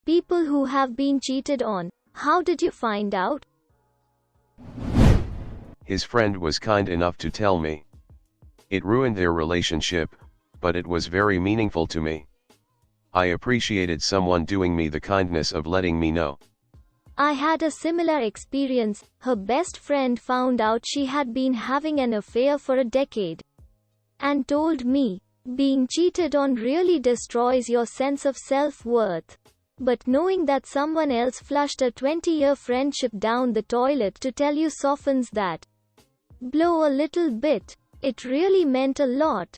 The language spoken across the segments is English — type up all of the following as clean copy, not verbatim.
People who have been cheated on. How did you find out? His friend was kind enough to tell me. It ruined their relationship, but it was very meaningful to me. I appreciated someone doing me the kindness of letting me know. I had a similar experience. Her best friend found out she had been having an affair for a decade and told me, being cheated on really destroys your sense of self-worth. But knowing that someone else flushed a 20-year friendship down the toilet to tell you softens that blow a little bit. It really meant a lot.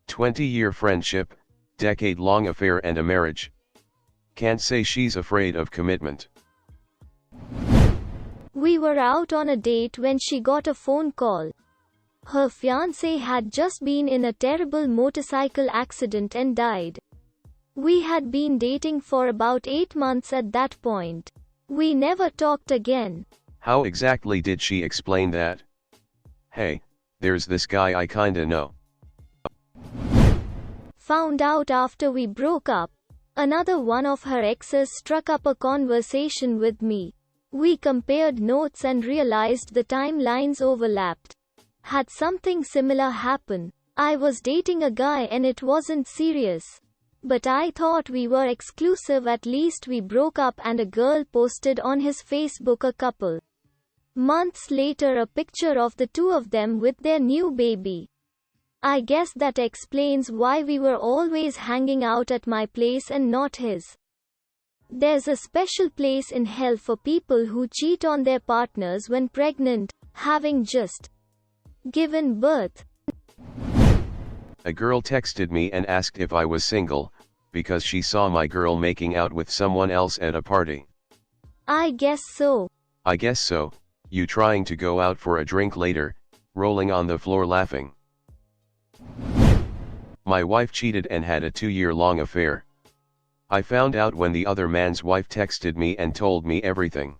20-year friendship, decade-long affair and a marriage. Can't say she's afraid of commitment. We were out on a date when she got a phone call. Her fiancé had just been in a terrible motorcycle accident and died. We had been dating for about 8 months at that point. We never talked again. How exactly did she explain that? Hey, there's this guy I kinda know. Found out after we broke up. Another one of her exes struck up a conversation with me. We compared notes and realized the timelines overlapped. Had something similar happen. I was dating a guy and it wasn't serious. But I thought we were exclusive. At least we broke up, and a girl posted on his Facebook a couple months later a picture of the two of them with their new baby. I guess that explains why we were always hanging out at my place and not his. There's a special place in hell for people who cheat on their partners when pregnant, having just given birth. A girl texted me and asked if I was single, because she saw my girl making out with someone else at a party. I guess so. I guess so. You trying to go out for a drink later, rolling on the floor laughing. My wife cheated and had a 2-year-long affair. I found out when the other man's wife texted me and told me everything.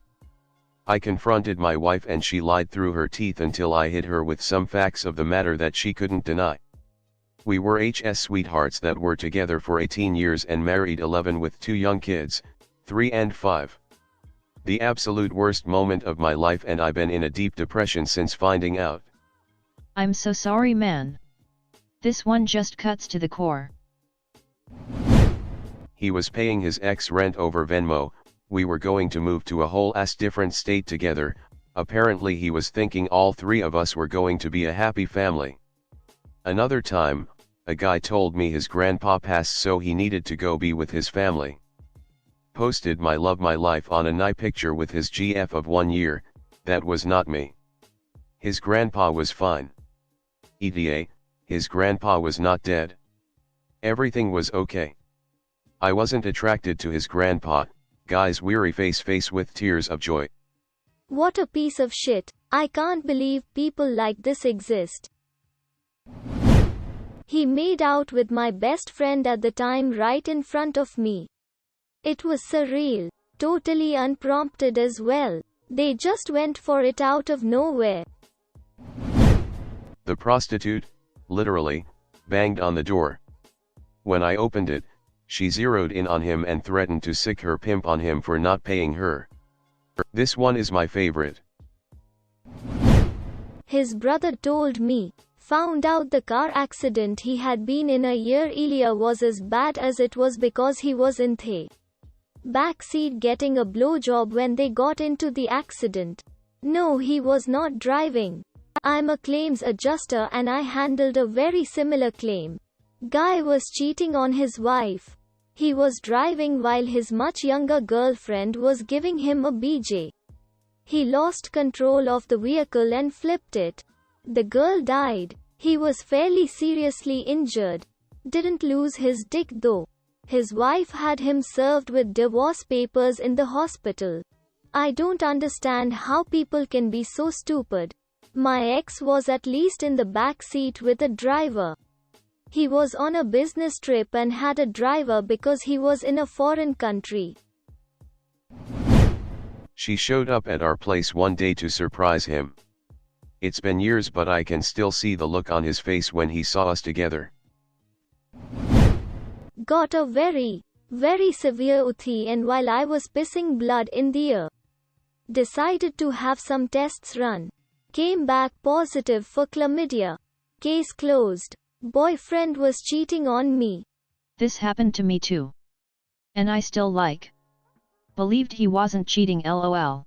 I confronted my wife and she lied through her teeth until I hit her with some facts of the matter that she couldn't deny. We were HS sweethearts that were together for 18 years and married 11 with 2 young kids, 3 and 5. The absolute worst moment of my life, and I've been in a deep depression since finding out. I'm so sorry, man. This one just cuts to the core. He was paying his ex rent over Venmo. We were going to move to a whole ass different state together. Apparently he was thinking all 3 of us were going to be a happy family. Another time, a guy told me his grandpa passed so he needed to go be with his family. Posted my love my life on a nice picture with his GF of 1 year. That was not me. His grandpa was fine. ETA, his grandpa was not dead. Everything was okay. I wasn't attracted to his grandpa. Guy's weary face with tears of joy. What a piece of shit. I can't believe people like this exist. He made out with my best friend at the time right in front of me. It was surreal. Totally unprompted as well. They just went for it out of nowhere. The prostitute, literally, banged on the door. When I opened it, she zeroed in on him and threatened to sick her pimp on him for not paying her. This one is my favorite. His brother told me. Found out the car accident he had been in a year earlier was as bad as it was because he was in the backseat getting a blowjob when they got into the accident. No, he was not driving. I'm a claims adjuster and I handled a very similar claim. Guy was cheating on his wife. He was driving while his much younger girlfriend was giving him a BJ. He lost control of the vehicle and flipped it. The girl died. He was fairly seriously injured. Didn't lose his dick though. His wife had him served with divorce papers in the hospital. I don't understand how people can be so stupid. My ex was at least in the back seat with a driver. He was on a business trip and had a driver because he was in a foreign country. She showed up at our place one day to surprise him. It's been years, but I can still see the look on his face when he saw us together. Got a very Very severe UTI, and while I was pissing blood in the air. Decided to have some tests run. Came back positive for chlamydia. Case closed. Boyfriend was cheating on me. This happened to me too. And I still believed he wasn't cheating, lol.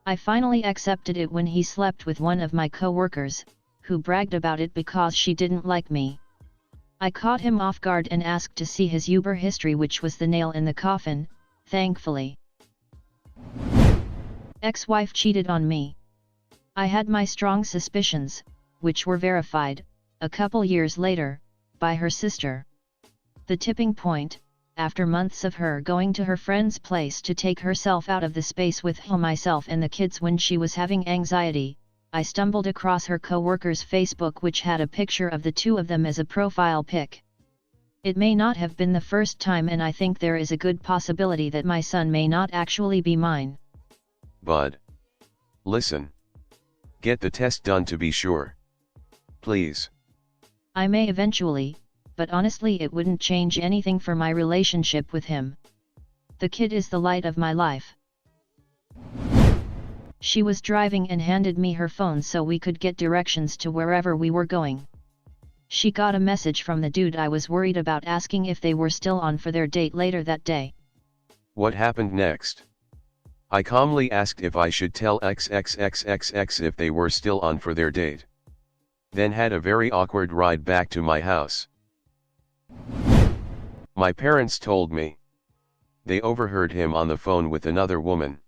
I finally accepted it when he slept with one of my co-workers, who bragged about it because she didn't like me. I caught him off guard and asked to see his Uber history, which was the nail in the coffin, thankfully. Ex-wife cheated on me. I had my strong suspicions, which were verified, a couple years later, by her sister. The tipping point, after months of her going to her friend's place to take herself out of the space with myself and the kids when she was having anxiety, I stumbled across her co-worker's Facebook, which had a picture of the two of them as a profile pic. It may not have been the first time, and I think there is a good possibility that my son may not actually be mine. Bud. Listen. Get the test done to be sure. Please. I may eventually, but honestly it wouldn't change anything for my relationship with him. The kid is the light of my life. She was driving and handed me her phone so we could get directions to wherever we were going. She got a message from the dude I was worried about asking if they were still on for their date later that day. What happened next? I calmly asked if I should tell XXXXX if they were still on for their date. Then had a very awkward ride back to my house. My parents told me. They overheard him on the phone with another woman.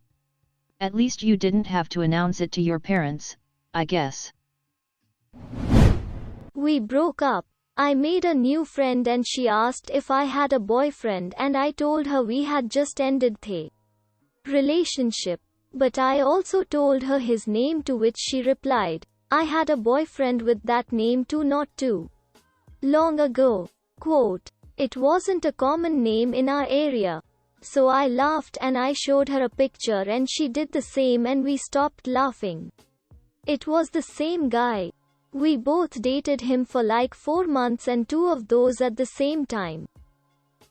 At least you didn't have to announce it to your parents, I guess. We broke up. I made a new friend and she asked if I had a boyfriend, and I told her we had just ended the relationship. But I also told her his name, to which she replied, I had a boyfriend with that name too not too long ago. Quote, it wasn't a common name in our area. So I laughed and I showed her a picture and she did the same and we stopped laughing. It was the same guy. We both dated him for like 4 months and 2 of those at the same time.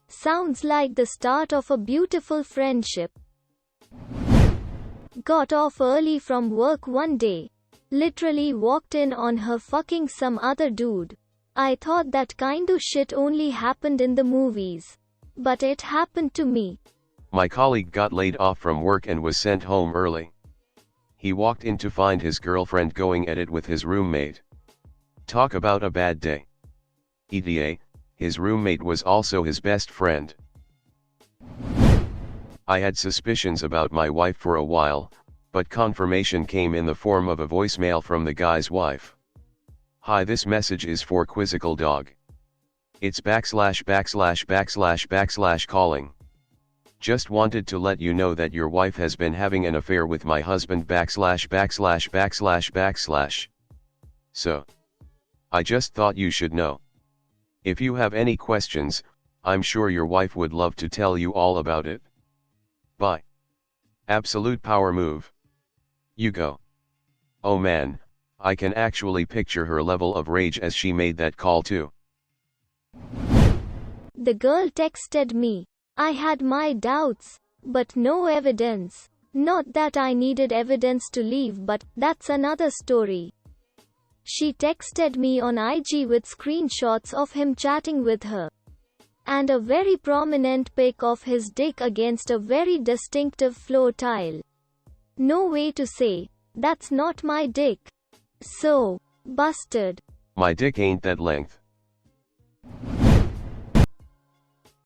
Sounds like the start of a beautiful friendship. Got off early from work one day. Literally walked in on her fucking some other dude. I thought that kind of shit only happened in the movies. But it happened to me. My colleague got laid off from work and was sent home early. He walked in to find his girlfriend going at it with his roommate. Talk about a bad day. ETA, his roommate was also his best friend. I had suspicions about my wife for a while, but confirmation came in the form of a voicemail from the guy's wife. Hi, this message is for Quizzical Dog. It's // calling. Just wanted to let you know that your wife has been having an affair with my husband //. So. I just thought you should know. If you have any questions, I'm sure your wife would love to tell you all about it. Bye. Absolute power move. You go. Oh man, I can actually picture her level of rage as she made that call too. The girl texted me. I had my doubts, but no evidence. Not that I needed evidence to leave, but that's another story. She texted me on IG with screenshots of him chatting with her. And a very prominent pic of his dick against a very distinctive floor tile. No way to say, that's not my dick. So, busted. My dick ain't that length.